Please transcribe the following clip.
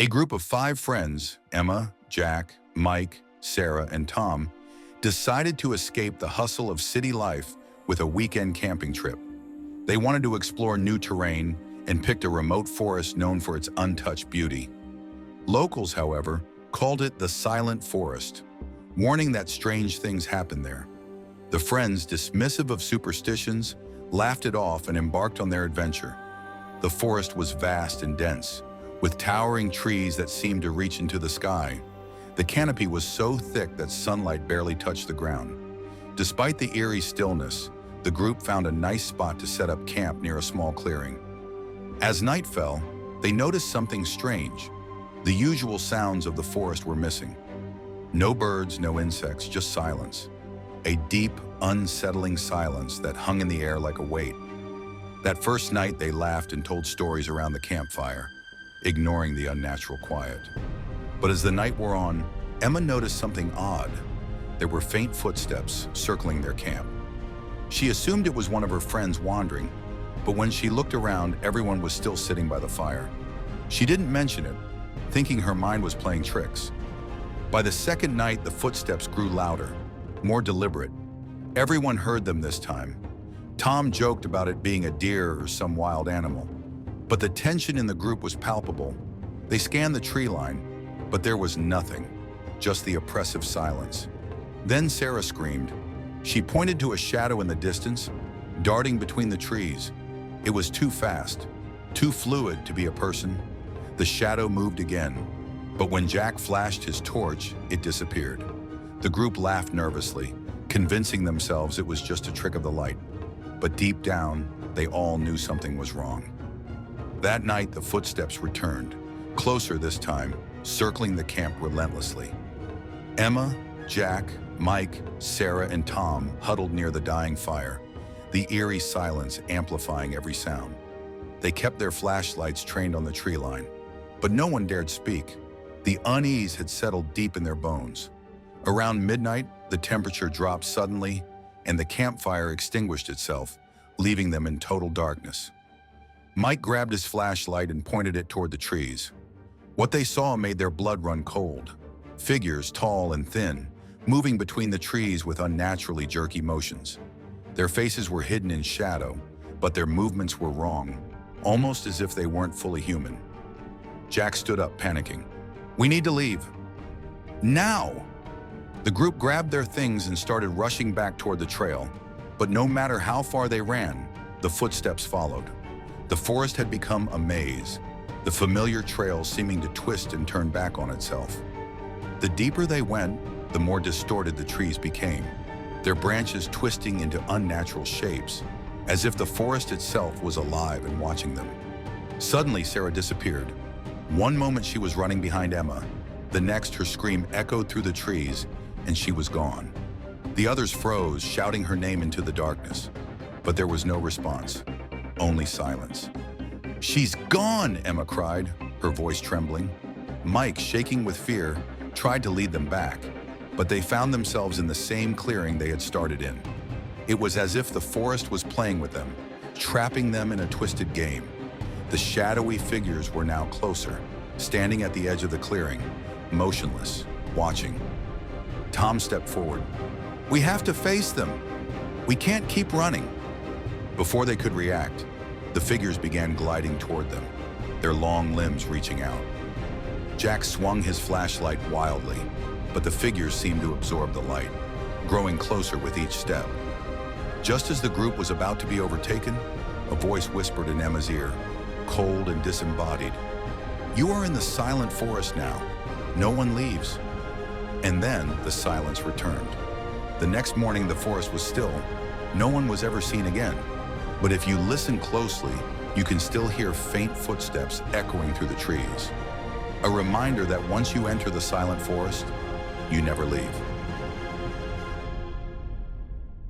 A group of 5 friends, Emma, Jack, Mike, Sarah, and Tom, decided to escape the hustle of city life with a weekend camping trip. They wanted to explore new terrain and picked a remote forest known for its untouched beauty. Locals, however, called it the Silent Forest, warning that strange things happened there. The friends, dismissive of superstitions, laughed it off and embarked on their adventure. The forest was vast and dense, with towering trees that seemed to reach into the sky. The canopy was so thick that sunlight barely touched the ground. Despite the eerie stillness, the group found a nice spot to set up camp near a small clearing. As night fell, they noticed something strange. The usual sounds of the forest were missing. No birds, no insects, just silence. A deep, unsettling silence that hung in the air like a weight. That first night, they laughed and told stories around the campfire, ignoring the unnatural quiet. But as the night wore on, Emma noticed something odd. There were faint footsteps circling their camp. She assumed it was one of her friends wandering, but when she looked around, everyone was still sitting by the fire. She didn't mention it, thinking her mind was playing tricks. By the second night, the footsteps grew louder, more deliberate. Everyone heard them this time. Tom joked about it being a deer or some wild animal, but the tension in the group was palpable. They scanned the tree line, but there was nothing, just the oppressive silence. Then Sarah screamed. She pointed to a shadow in the distance, darting between the trees. It was too fast, too fluid to be a person. The shadow moved again, but when Jack flashed his torch, it disappeared. The group laughed nervously, convincing themselves it was just a trick of the light. But deep down, they all knew something was wrong. That night, the footsteps returned, closer this time, circling the camp relentlessly. Emma, Jack, Mike, Sarah, and Tom huddled near the dying fire, the eerie silence amplifying every sound. They kept their flashlights trained on the tree line, but no one dared speak. The unease had settled deep in their bones. Around midnight, the temperature dropped suddenly, and the campfire extinguished itself, leaving them in total darkness. Mike grabbed his flashlight and pointed it toward the trees. What they saw made their blood run cold. Figures, tall and thin, moving between the trees with unnaturally jerky motions. Their faces were hidden in shadow, but their movements were wrong, almost as if they weren't fully human. Jack stood up, panicking. "We need to leave. Now!" The group grabbed their things and started rushing back toward the trail, but no matter how far they ran, the footsteps followed. The forest had become a maze, the familiar trail seeming to twist and turn back on itself. The deeper they went, the more distorted the trees became, their branches twisting into unnatural shapes, as if the forest itself was alive and watching them. Suddenly, Sarah disappeared. One moment she was running behind Emma, the next her scream echoed through the trees, and she was gone. The others froze, shouting her name into the darkness, but there was no response, only silence. "She's gone!" Emma cried, her voice trembling. Mike, shaking with fear, tried to lead them back, but they found themselves in the same clearing they had started in. It was as if the forest was playing with them, trapping them in a twisted game. The shadowy figures were now closer, standing at the edge of the clearing, motionless, watching. Tom stepped forward. "We have to face them. We can't keep running." Before they could react, the figures began gliding toward them, their long limbs reaching out. Jack swung his flashlight wildly, but the figures seemed to absorb the light, growing closer with each step. Just as the group was about to be overtaken, a voice whispered in Emma's ear, cold and disembodied, "You are in the silent forest now. No one leaves." And then the silence returned. The next morning, the forest was still. No one was ever seen again. But if you listen closely, you can still hear faint footsteps echoing through the trees. A reminder that once you enter the silent forest, you never leave.